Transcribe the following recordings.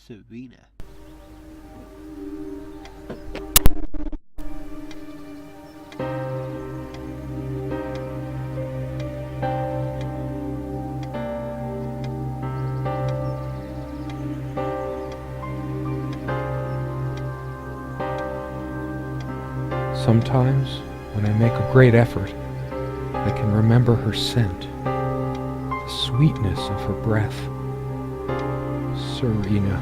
Serena. Sometimes, when I make a great effort, I can remember her scent, the sweetness of her breath. Serena.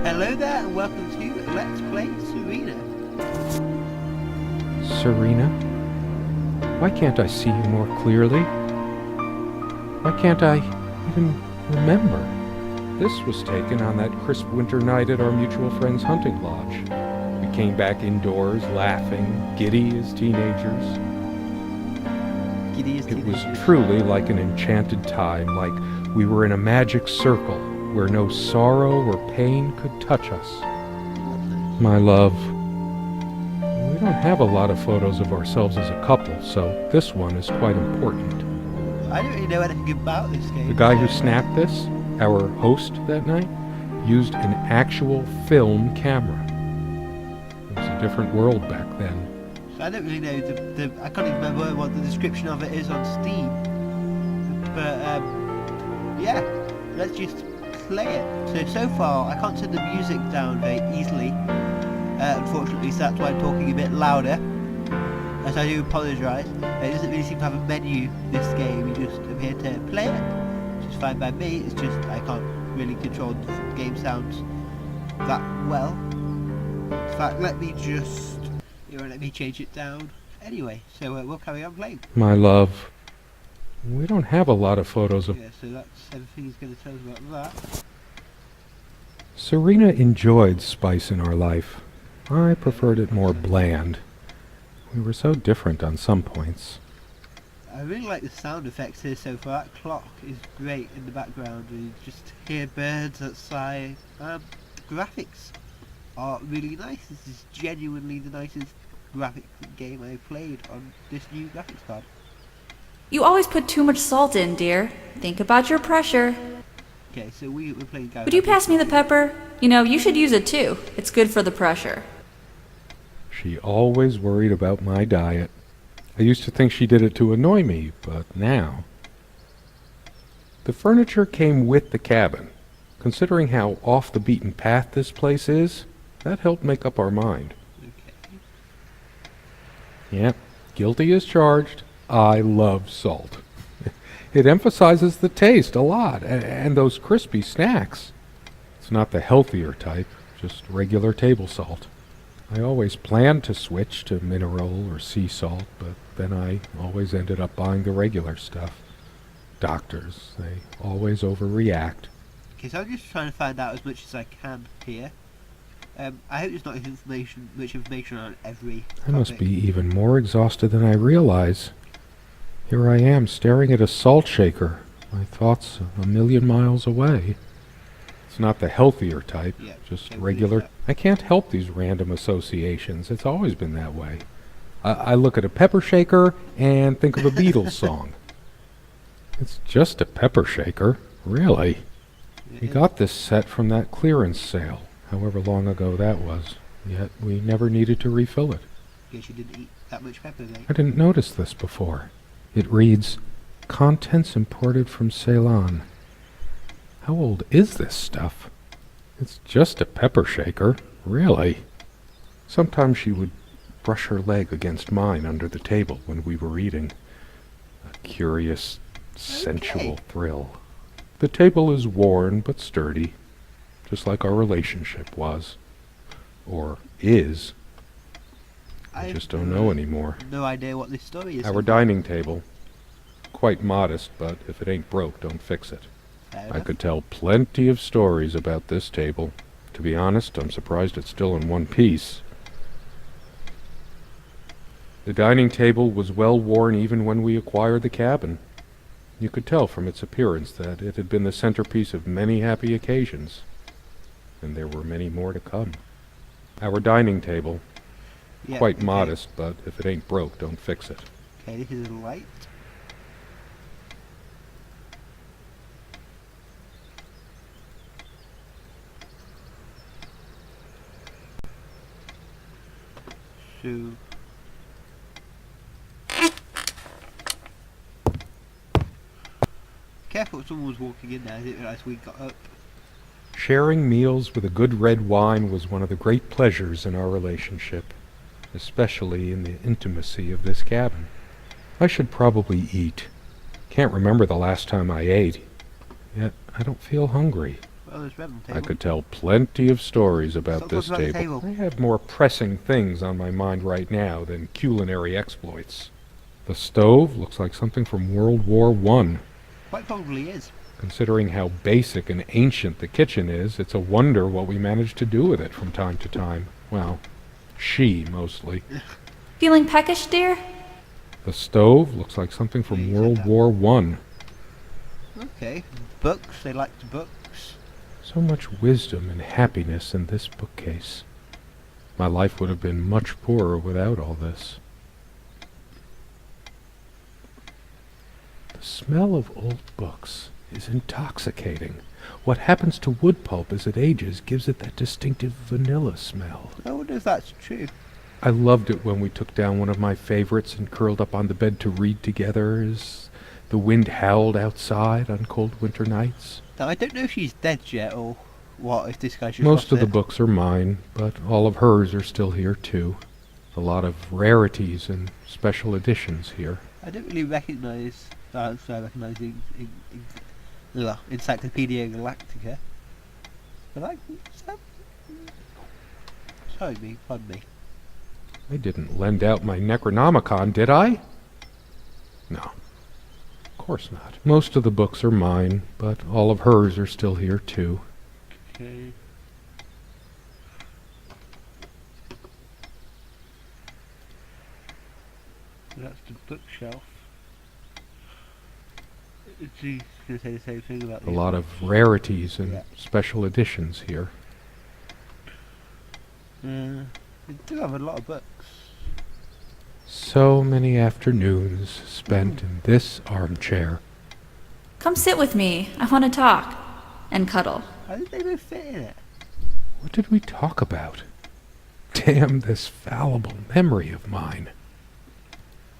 Hello there and welcome to Let's Play Serena. Serena? Why can't I see you more clearly? Why can't I even remember? This was taken on that crisp winter night at our mutual friend's hunting lodge. We came back indoors, laughing, giddy as teenagers. It was truly like an enchanted time, like we were in a magic circle where no sorrow or pain could touch us. My love, we don't have a lot of photos of ourselves as a couple, so this one is quite important. I don't really know anything about this game. The guy who snapped this, our host that night, used an actual film camera. It was a different world back then. I don't really know, I can't even remember what the description of it is on Steam. But, yeah, let's just play it. So far, I can't turn the music down very easily, unfortunately, so that's why I'm talking a bit louder. As I do apologise. It doesn't really seem to have a menu, this game. You just am here to play it, which is fine by me. It's just I can't really control the game sounds that well. In fact, let me change it down. Anyway, so we'll carry on playing. My love, we don't have a lot of photos of... Yeah, so that's everything he's going to tell us about that. Serena enjoyed spice in our life. I preferred it more bland. We were so different on some points. I really like the sound effects here so far. That clock is great in the background. You just hear birds outside. Graphics are really nice. This is genuinely the nicest graphic game I've played on this new graphics card. You always put too much salt in, dear. Think about your pressure. Okay, so we're playing... Would you pass me the pepper? You know, you should use it too. It's good for the pressure. She always worried about my diet. I used to think she did it to annoy me, but now... The furniture came with the cabin. Considering how off the beaten path this place is, that helped make up our mind. Okay. Yep, guilty as charged. I love salt. It emphasizes the taste a lot, and those crispy snacks. It's not the healthier type, just regular table salt. I always planned to switch to mineral or sea salt, but then I always ended up buying the regular stuff. Doctors, they always overreact. Okay, so I'm just trying to find out as much as I can here. I hope there's not much information on every topic. I must be even more exhausted than I realize. Here I am staring at a salt shaker, my thoughts a million miles away. It's not the healthier type, Yeah, just okay, regular. I can't help these random associations. It's always been that way. I look at a pepper shaker and think of a Beatles song. It's just a pepper shaker, really. We got this set from that clearance sale, however long ago that was, yet we never needed to refill it. Guess you didn't eat that much pepper, then. I didn't notice this before. It reads, "Contents imported from Ceylon." How old is this stuff? It's just a pepper shaker, really. Sometimes she would brush her leg against mine under the table when we were eating. A curious, sensual thrill. The table is worn but sturdy, just like our relationship was. Or is. I just don't know anymore. No idea what this story is. Our dining table. Quite modest, but if it ain't broke, don't fix it. I could tell plenty of stories about this table. To be honest, I'm surprised it's still in one piece. The dining table was well worn even when we acquired the cabin. You could tell from its appearance that it had been the centerpiece of many happy occasions. And there were many more to come. Our dining table. Quite modest, but if it ain't broke, don't fix it. Okay, this is light. So... Careful, someone was walking in there. I didn't realise we got up. Sharing meals with a good red wine was one of the great pleasures in our relationship, especially in the intimacy of this cabin. I should probably eat. Can't remember the last time I ate, yet I don't feel hungry. Well, there's bread on the I table. could tell plenty of stories about Stop this talking about the table. table. I have more pressing things on my mind right now than culinary exploits. The stove looks like something from World War I. Quite probably is. Considering how basic and ancient the kitchen is, it's a wonder what we managed to do with it from time to time. Well, she mostly. Feeling peckish, dear? The stove looks like something Yeah, from you said World that. War I. Okay. Books. They liked books. So much wisdom and happiness in this bookcase. My life would have been much poorer without all this. The smell of old books is intoxicating. What happens to wood pulp as it ages gives it that distinctive vanilla smell. I wonder if that's true. I loved it when we took down one of my favorites and curled up on the bed to read together as the wind howled outside on cold winter nights. Now, I don't know if she's dead yet or what, if this guy's just Most lost of the it. books are mine, but all of hers are still here too. A lot of rarities and special editions here. I don't really recognise... I recognise Encyclopedia Galactica. But I... Sorry, pardon me. I didn't lend out my Necronomicon, did I? No. Of course not. Most of the books are mine, but all of hers are still here too. Okay. That's the bookshelf. She's going to say the same thing about A these lot books. of rarities and Yeah. special editions here. They do have a lot of books. So many afternoons spent in this armchair. Come sit with me. I want to talk. And cuddle. How did they both fit in it? What did we talk about? Damn this fallible memory of mine.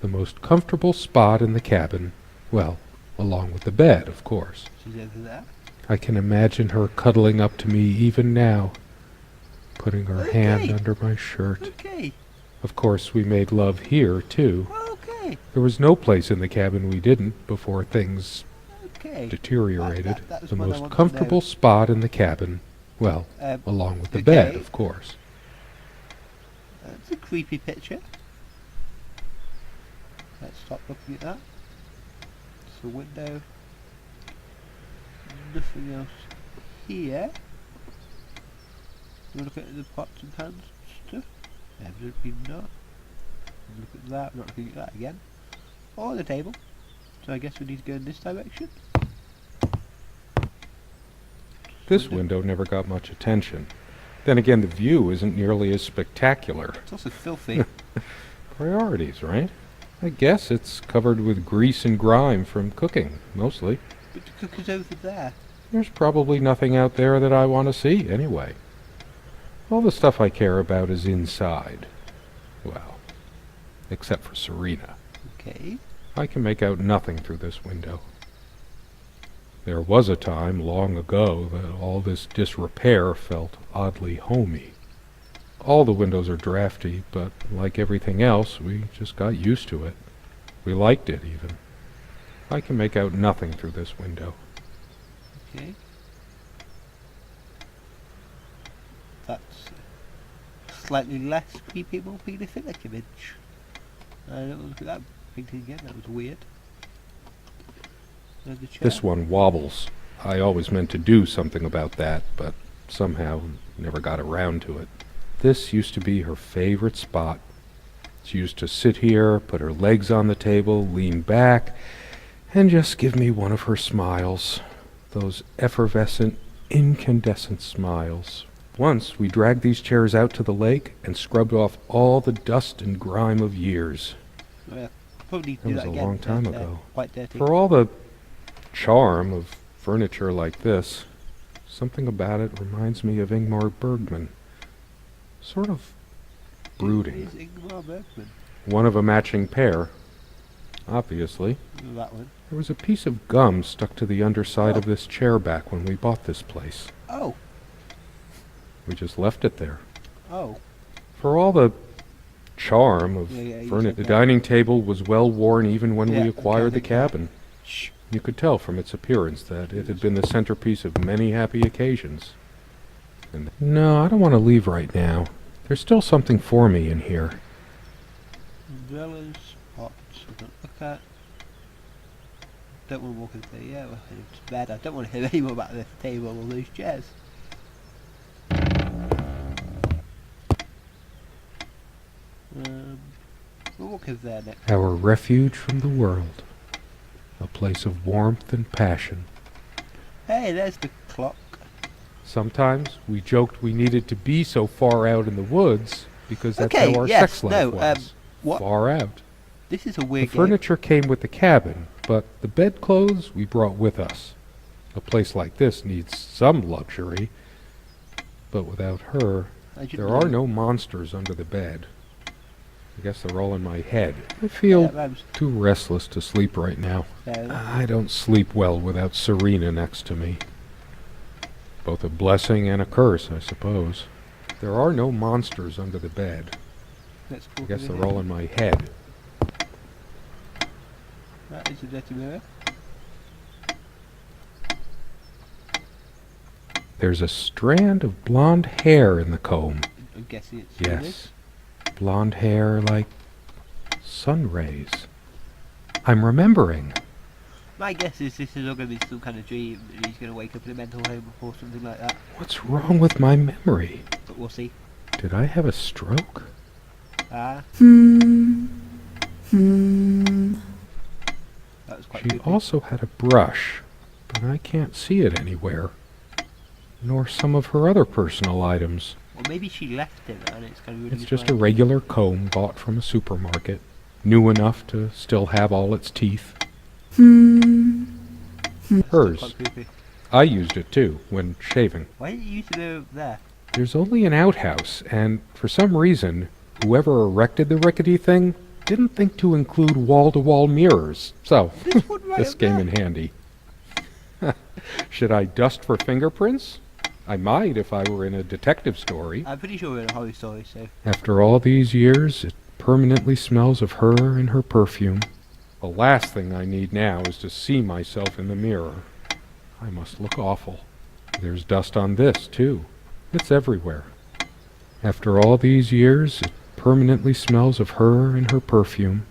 The most comfortable spot in the cabin, well, along with the bed, of course. She's over there. I can imagine her cuddling up to me even now, putting her hand Okay. under my shirt. Okay. Of course, we made love here, too. Okay. There was no place in the cabin we didn't before things Okay. deteriorated. That was The what I most wanted to comfortable know. spot in the cabin, well, along with the bed, okay. of course. That's a creepy picture. Let's stop looking at that. It's a window. Nothing else here. You look at the pots and pans stuff? Evidently not. Look at that, I'm not looking at that again. Or the table. So I guess we need to go in this direction. This window never got much attention. Then again, the view isn't nearly as spectacular. It's also filthy. Priorities, right? I guess it's covered with grease and grime from cooking, mostly. But the cooker's over there. There's probably nothing out there that I want to see, anyway. All the stuff I care about is inside. Well, except for Serena. Okay. I can make out nothing through this window. There was a time, long ago, that all this disrepair felt oddly homey. All the windows are drafty, but like everything else, we just got used to it. We liked it, even. I can make out nothing through this window. Okay. That's a slightly less creepy, more pedophilic image. I don't look at that painting again, that was weird. There's the chair. This one wobbles. I always meant to do something about that, but somehow never got around to it. This used to be her favorite spot. She used to sit here, put her legs on the table, lean back, and just give me one of her smiles. Those effervescent, incandescent smiles. Once we dragged these chairs out to the lake and scrubbed off all the dust and grime of years. Oh, yeah. Probably need to That do was that a again. long time They're ago. Quite dirty. For all the charm of furniture like this, something about it reminds me of Ingmar Bergman. Sort of brooding. It's Ingmar Bergman. One of a matching pair, obviously. That one. There was a piece of gum stuck to the underside of this chair back when we bought this place. Oh. We just left it there. Oh. For all the charm of Yeah, you furniture, said the that. dining table was well worn even when Yeah, we acquired the okay. cabin. Shh. You could tell from its appearance that it had been the centerpiece of many happy occasions. And no, I don't want to leave right now. There's still something for me in here. Umbrellas, pots, I don't look at. Don't want to walk into the yeah, well, it's bad. I don't want to hear any more about this table or those chairs. We'll walk over there next. Our refuge from the world. A place of warmth and passion. Hey, there's the clock. Sometimes we joked we needed to be so far out in the woods because that's Okay, how our yes, sex life no, was. what? Far out. This is a The weird game. furniture came with the cabin, but the bedclothes we brought with us. A place like this needs some luxury, but without her, I should there know. are no monsters under the bed. I guess they're all in my head. I feel Yeah, Rams, too restless to sleep right now. fair enough. I don't sleep well without Serena next to me. Both a blessing and a curse, I suppose. There are no monsters under the bed. Let's I walk guess over they're here. all in my head. That is a dirty mirror. There's a strand of blonde hair in the comb. I'm guessing it's Yes. Blonde hair like sun rays. I'm remembering. My guess is this is all going to be some kind of dream and he's going to wake up in a mental home or something like that. What's wrong with my memory? But we'll see. Did I have a stroke? Ah, Hmm. that was quite She good. also had a brush, but I can't see it anywhere. Nor some of her other personal items. Or maybe she left him and it's kind of really It's just a regular comb bought from a supermarket, new enough to still have all its teeth. Hers. Quite creepy. I used it too, when shaving. Why didn't you use it over there? There's only an outhouse, and for some reason, whoever erected the rickety thing didn't think to include wall-to-wall mirrors. So, This one right this up came there. in handy. Should I dust for fingerprints? I might if I were in a detective story. I'm pretty sure we're in a horror story, so... After all these years, it permanently smells of her and her perfume. The last thing I need now is to see myself in the mirror. I must look awful. There's dust on this, too. It's everywhere. After all these years, it permanently smells of her and her perfume.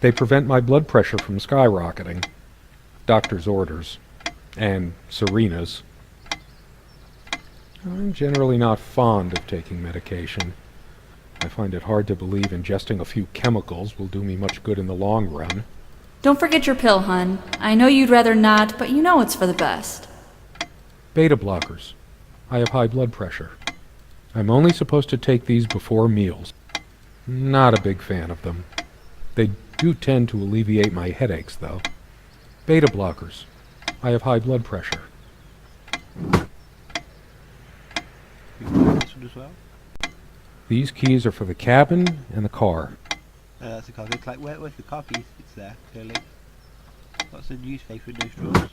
They prevent my blood pressure from skyrocketing. Doctor's orders. And Serena's. I'm generally not fond of taking medication. I find it hard to believe ingesting a few chemicals will do me much good in the long run. Don't forget your pill, hun. I know you'd rather not, but you know it's for the best. Beta blockers. I have high blood pressure. I'm only supposed to take these before meals. Not a big fan of them. They do tend to alleviate my headaches, though. Beta blockers. I have high blood pressure. You can do this one as well. These keys are for the cabin and the car. That's the car. It's like, where's the car keys? It's there, clearly. Lots of newspaper in those drawers.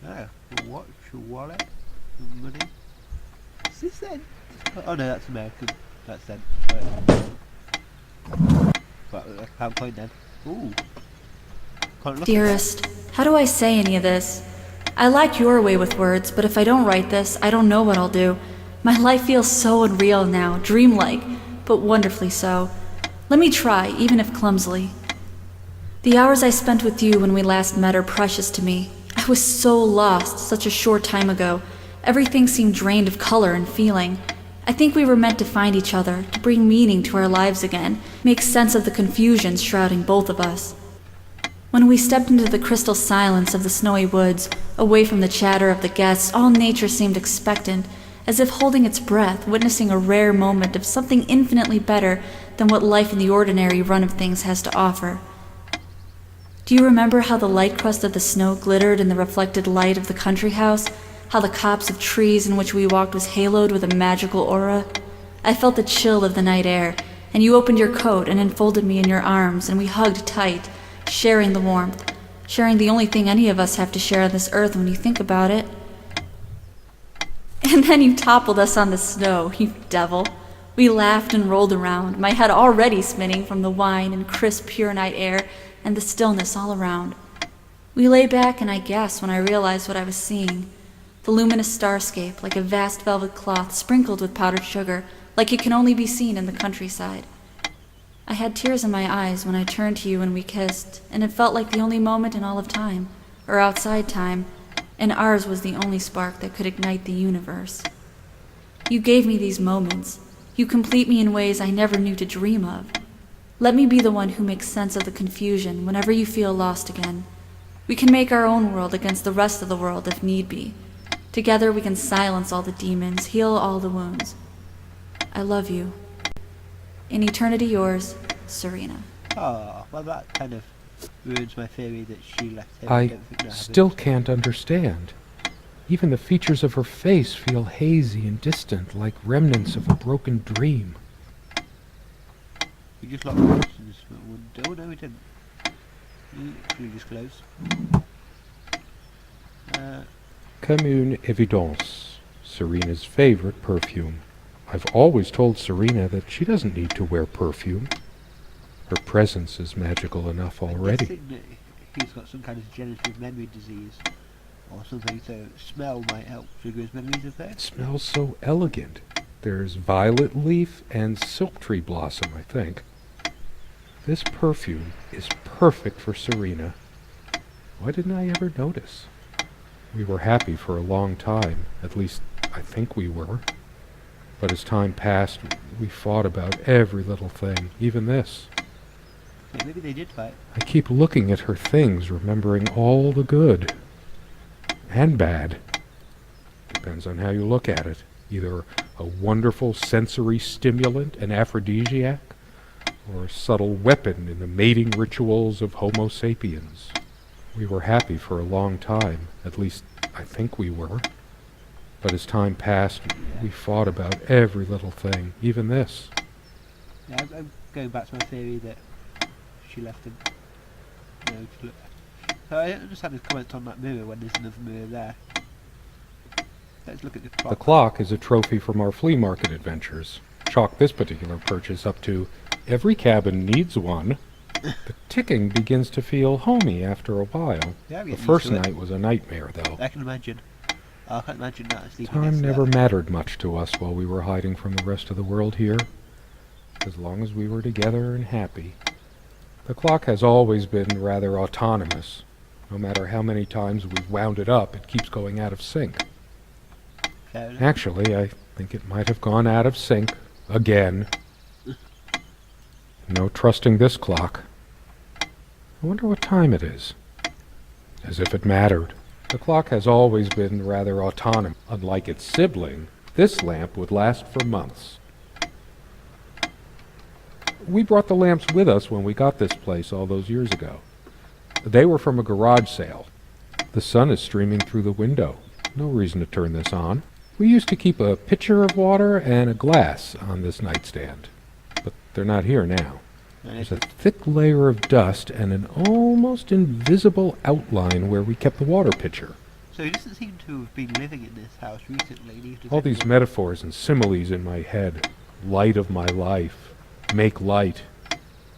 Oh, a watch, a wallet, some money. Is this then? Oh no, that's American. That's then. Right, I can't point then. Ooh. Can't look Dearest, how do I say any of this? I like your way with words, but if I don't write this, I don't know what I'll do. My life feels so unreal now, dreamlike, but wonderfully so. Let me try, even if clumsily. The hours I spent with you when we last met are precious to me. I was so lost such a short time ago. Everything seemed drained of color and feeling. I think we were meant to find each other, to bring meaning to our lives again, make sense of the confusion shrouding both of us. When we stepped into the crystal silence of the snowy woods, away from the chatter of the guests, all nature seemed expectant, as if holding its breath, witnessing a rare moment of something infinitely better than what life in the ordinary run of things has to offer. Do you remember how the light crust of the snow glittered in the reflected light of the country house? How the copse of trees in which we walked was haloed with a magical aura? I felt the chill of the night air, and you opened your coat and enfolded me in your arms, and we hugged tight, sharing the warmth, sharing the only thing any of us have to share on this earth when you think about it. And then you toppled us on the snow, you devil. We laughed and rolled around, my head already spinning from the wine and crisp, pure night air and the stillness all around. We lay back, and I gasped when I realized what I was seeing. The luminous starscape, like a vast velvet cloth sprinkled with powdered sugar, like it can only be seen in the countryside. I had tears in my eyes when I turned to you and we kissed, and it felt like the only moment in all of time, or outside time, and ours was the only spark that could ignite the universe. You gave me these moments. You complete me in ways I never knew to dream of. Let me be the one who makes sense of the confusion whenever you feel lost again. We can make our own world against the rest of the world if need be. Together we can silence all the demons, heal all the wounds. I love you. In eternity yours, Serena. Oh, well that kind of ruins my theory that she left him. I don't think that still happened. can't understand. Even the features of her face feel hazy and distant, like remnants of a broken dream. We just locked the doors in this window. Oh no, we didn't. We just closed. Comme une évidence, Serena's favorite perfume. I've always told Serena that she doesn't need to wear perfume. Her presence is magical enough I'm already. guessing that he's got some kind of degenerative memory disease or something, so smell might help trigger his memories of It that. smells so elegant. There's violet leaf and silk tree blossom, I think. This perfume is perfect for Serena. Why didn't I ever notice? We were happy for a long time, at least I think we were. But as time passed, we fought about every little thing, even this. Yeah, maybe they did fight. I keep looking at her things, remembering all the good and bad. Depends on how you look at it. Either a wonderful sensory stimulant, an aphrodisiac, or a subtle weapon in the mating rituals of Homo sapiens. We were happy for a long time, at least I think we were. But as time passed, we fought about every little thing, even this. Yeah, I'm going back to my theory that she left him. You know, to look. So I don't understand his comments on that mirror when there's another mirror there. Let's look at the clock. The clock is a trophy from our flea market adventures. Chalk this particular purchase up to every cabin needs one. The ticking begins to feel homey after a while. Yeah, I'm The getting first used to it. night was a nightmare, though. I can imagine. I can't imagine that. Sleeping Time next to never that. mattered much to us while we were hiding from the rest of the world here. As long as we were together and happy. The clock has always been rather autonomous. No matter how many times we've wound it up, it keeps going out of sync. Fair enough. Actually, I think it might have gone out of sync again. No trusting this clock. I wonder what time it is. As if it mattered. The clock has always been rather autonomous. Unlike its sibling, this lamp would last for months. We brought the lamps with us when we got this place all those years ago. They were from a garage sale. The sun is streaming through the window. No reason to turn this on. We used to keep a pitcher of water and a glass on this nightstand, but they're not here now. There's a thick layer of dust and an almost invisible outline where we kept the water pitcher. So he doesn't seem to have been living in this house recently. neither does All these anyone. metaphors and similes in my head. Light of my life. Make light.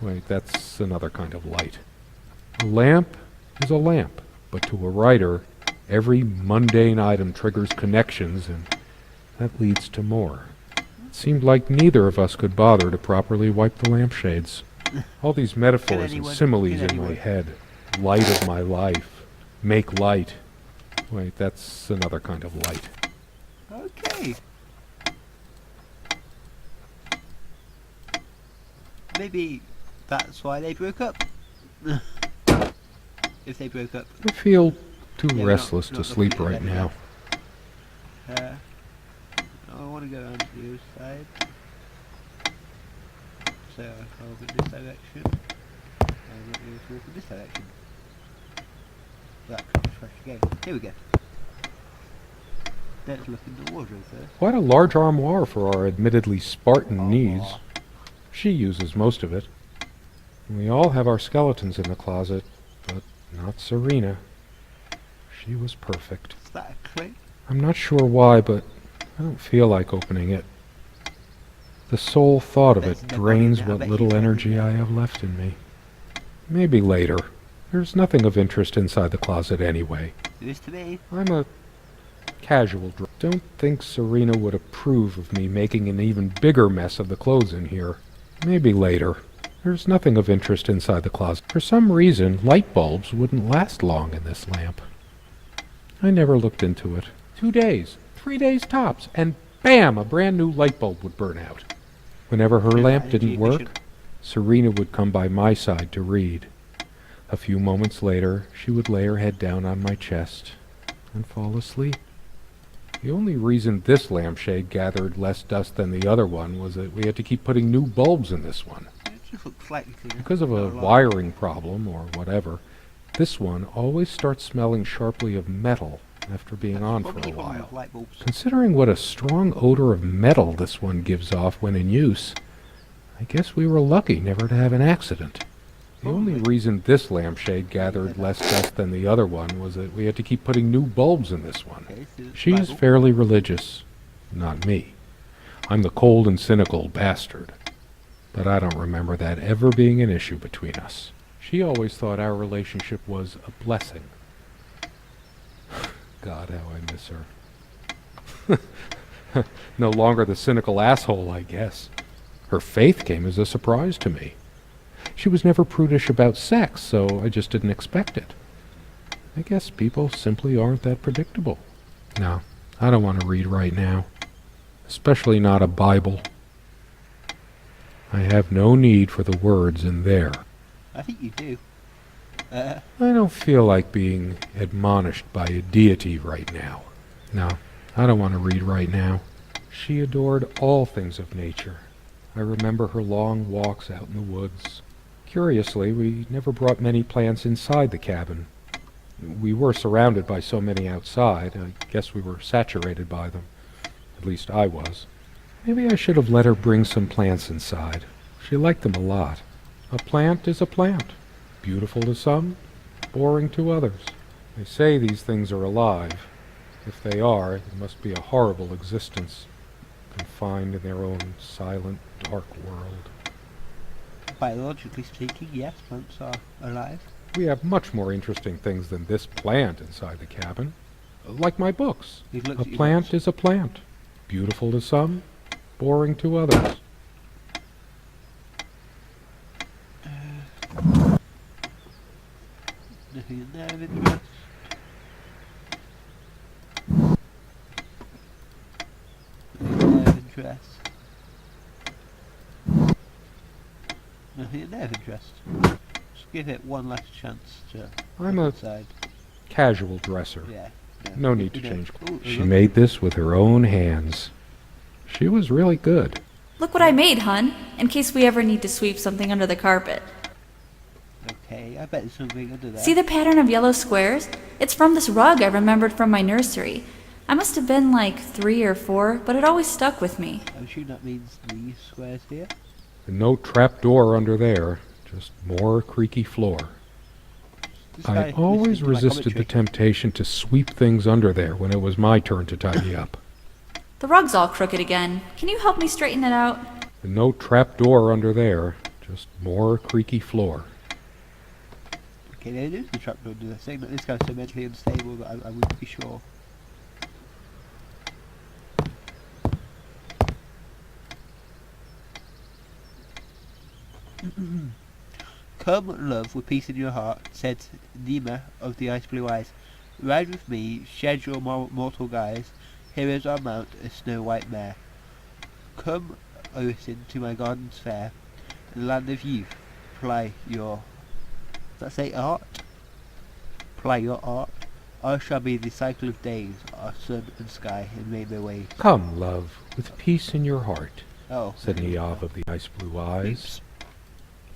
Wait, that's another kind of light. A lamp is a lamp, but to a writer, every mundane item triggers connections, and that leads to more. It seemed like neither of us could bother to properly wipe the lampshades. All these metaphors and anyone- similes can in my anyone. head. Light of my life. Make light. Wait, that's another kind of light. Okay. Maybe that's why they broke up. If they broke up. I feel too Yeah, we're restless not to sleep looking at right that now. I want to go around to the other side. So I'll go in this direction. I'm not going to walk in this direction. That fresh again. Here we go. Let's look in the wardrobe first. Quite a large armoire for our admittedly Spartan needs. She uses most of it. We all have our skeletons in the closet, but not Serena. She was perfect. Is that a clue? I'm not sure why, but I don't feel like opening it. The sole thought of it drains what little energy I have left in me. Maybe later. There's nothing of interest inside the closet anyway. It is to me. I'm a casual Don't think Serena would approve of me making an even bigger mess of the clothes in here. Maybe later. There's nothing of interest inside the closet. For some reason, light bulbs wouldn't last long in this lamp. I never looked into it. 2 days, 3 days tops, and bam, a brand new light bulb would burn out. Whenever her lamp didn't work, Serena would come by my side to read. A few moments later, she would lay her head down on my chest and fall asleep. The only reason this lampshade gathered less dust than the other one was that we had to keep putting new bulbs in this one. It just looks slightly cleaner. Because of a wiring problem or whatever, this one always starts smelling sharply of metal after being on for a while. Considering what a strong odor of metal this one gives off when in use, I guess we were lucky never to have an accident. The only reason this lampshade gathered less dust than the other one was that we had to keep putting new bulbs in this one. She is fairly religious, not me. I'm the cold and cynical bastard. But I don't remember that ever being an issue between us. She always thought our relationship was a blessing. God, how I miss her. No longer the cynical asshole, I guess. Her faith came as a surprise to me. She was never prudish about sex, so I just didn't expect it. I guess people simply aren't that predictable. No, I don't want to read right now. Especially not a Bible. I have no need for the words in there. I think you do. I don't feel like being admonished by a deity right now. No, I don't want to read right now. She adored all things of nature. I remember her long walks out in the woods. Curiously, we never brought many plants inside the cabin. We were surrounded by so many outside, I guess we were saturated by them. At least I was. Maybe I should have let her bring some plants inside. She liked them a lot. A plant is a plant. Beautiful to some, boring to others. They say these things are alive. If they are, it must be a horrible existence, confined in their own silent, dark world. Biologically speaking, yes, plants are alive. We have much more interesting things than this plant inside the cabin. Like my books. A plant is a plant. Beautiful to some, boring to others. Nothing in there of interest. Nothing in there of interest. Nothing in there of interest. Just give it one last chance to I'm a decide. Casual dresser. Yeah. No need to change. Ooh, She made this with her own hands. She was really good. Look what I made, hun, in case we ever need to sweep something under the carpet. Okay, I bet there's something under there. See the pattern of yellow squares? It's from this rug I remembered from my nursery. I must have been like 3 or 4, but it always stuck with me. I'm sure that means these squares here. And no trap door under there, just more creaky floor. I always resisted the temptation to sweep things under there when it was my turn to tidy up. The rug's all crooked again. Can you help me straighten it out? And no trap door under there, just more creaky floor. Okay, there is the trapdoor under the thing, but this guy's so mentally unstable that I wouldn't be sure. Come, love, with peace in your heart, said Nima of the ice blue eyes. Ride with me, shed your mortal guise. Here is our mount, a snow-white mare. Come, Oisin, to my gardens fair, the land of youth. Ply your... Does that say art? Ply your art. Ours shall be the cycle of days, our sun and sky and rainbow waves. Come, love, with peace in your heart, Oh, said Niamh of the ice blue eyes. oops.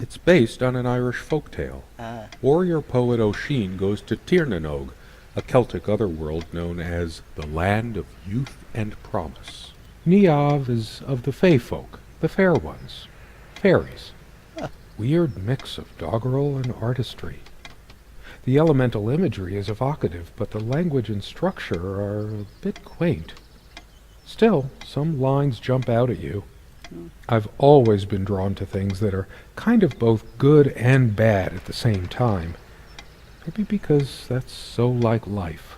It's based on an Irish folktale. Ah, Warrior poet O'Sheen goes to Tirnanog, a Celtic otherworld known as the Land of Youth and Promise. Niamh is of the Fey folk, the fair ones, fairies. Weird mix of doggerel and artistry. The elemental imagery is evocative, but the language and structure are a bit quaint. Still, some lines jump out at you. I've always been drawn to things that are kind of both good and bad at the same time. Maybe because that's so like life.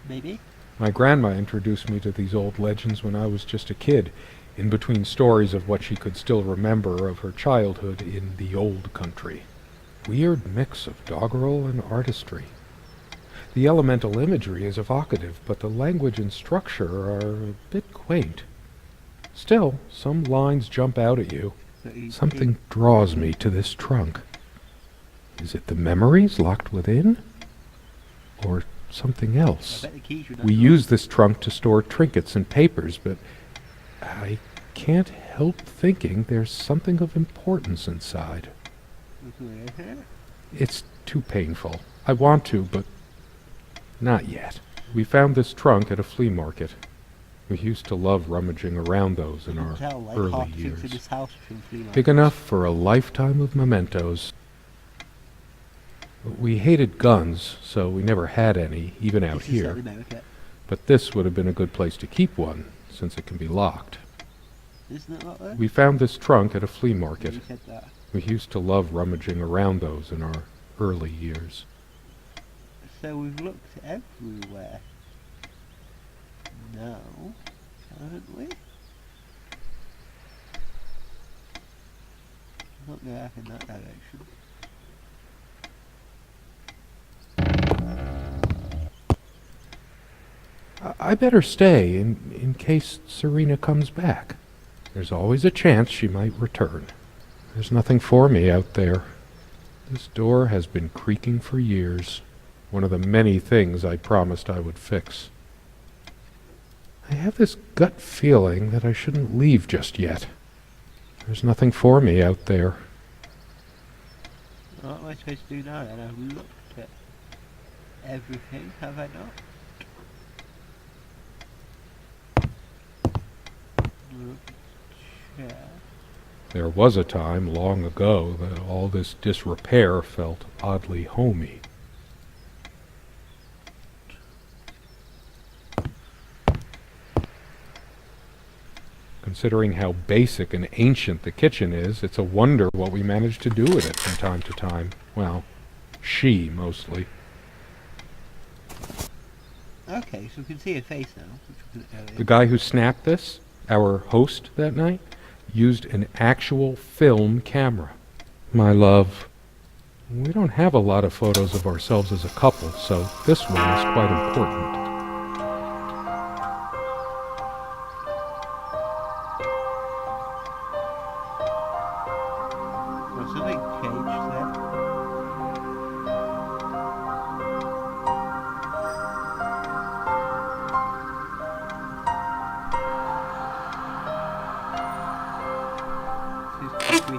maybe? My grandma introduced me to these old legends when I was just a kid, in between stories of what she could still remember of her childhood in the old country. Weird mix of doggerel and artistry. The elemental imagery is evocative, but the language and structure are a bit quaint. Still, some lines jump out at you. Something draws me to this trunk. Is it the memories locked within? Or something I else? bet the keys would We use this trunk to store trinkets and papers, but I can't help thinking there's something of importance inside. It's too painful. I want to, but not yet. We found this trunk at a flea market. We used to love rummaging around those in our early years. Big enough for a lifetime of mementos. We hated guns, so we never had any, even out here. But this would have been a good place to keep one, since it can be locked. Isn't it like that? We found this trunk at a flea market. You said that. We used to love rummaging around those in our early years. So we've looked everywhere. No, haven't we? Not going back in that direction. I better stay in case Serena comes back. There's always a chance she might return. There's nothing for me out there. This door has been creaking for years. One of the many things I promised I would fix. I have this gut feeling that I shouldn't leave just yet. There's nothing for me out there. What am I supposed to do now then? I've looked at everything, have I not? Look at chair. There was a time long ago that all this disrepair felt oddly homey. Considering how basic and ancient the kitchen is, it's a wonder what we managed to do with it from time to time. Well, she mostly. Okay, so we can see her face now. Which we couldn't earlier. The guy who snapped this, our host that night, used an actual film camera. My love, we don't have a lot of photos of ourselves as a couple, so this one is quite important. Well, something changed there. She's creepy.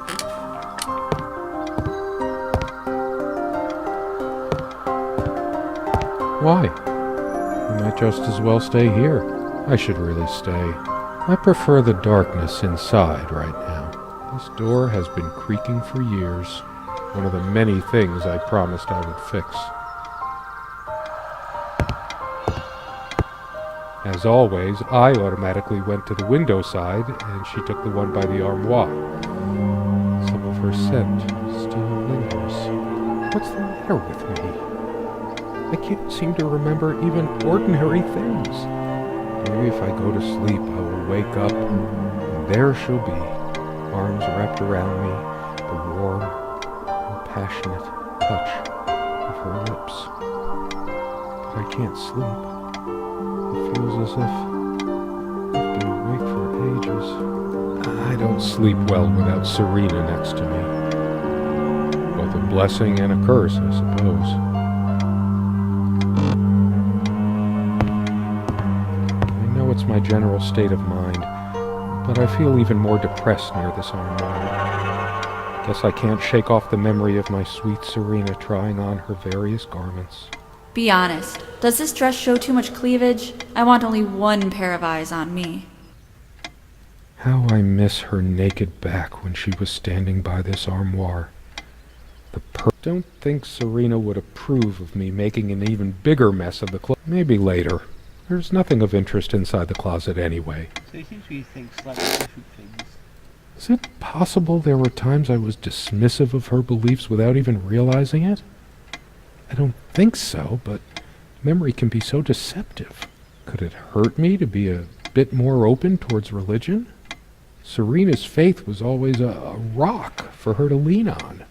Why? We might just as well stay here. I should really stay. I prefer the darkness inside right now. This door has been creaking for years. One of the many things I promised I would fix. As always, I automatically went to the window side, and she took the one by the armoire. Some of her scent still lingers. What's the matter with me? I can't seem to remember even ordinary things. Maybe if I go to sleep, I will wake up, and there she'll be, arms wrapped around me, the warm and passionate touch of her lips. But I can't sleep. It feels as if I've been awake for ages. I don't sleep well without Serena next to me. Both a blessing and a curse, I suppose. It's my general state of mind, but I feel even more depressed near this armoire. Guess I can't shake off the memory of my sweet Serena trying on her various garments. Be honest, does this dress show too much cleavage? I want only one pair of eyes on me. How I miss her naked back when she was standing by this armoire. Don't think Serena would approve of me making an even bigger mess of the closet. Maybe later. There's nothing of interest inside the closet anyway. So you seem to be thinking slightly different things. Is it possible there were times I was dismissive of her beliefs without even realizing it? I don't think so, but memory can be so deceptive. Could it hurt me to be a bit more open towards religion? Serena's faith was always a rock for her to lean on.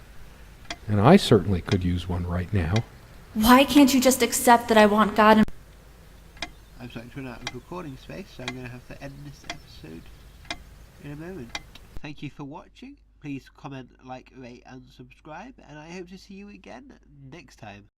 And I certainly could use one right now. Why can't you just accept that I want God and... I'm starting to run out of recording space, so I'm going to have to end this episode in a moment. Thank you for watching. Please comment, like, rate and subscribe, and I hope to see you again next time.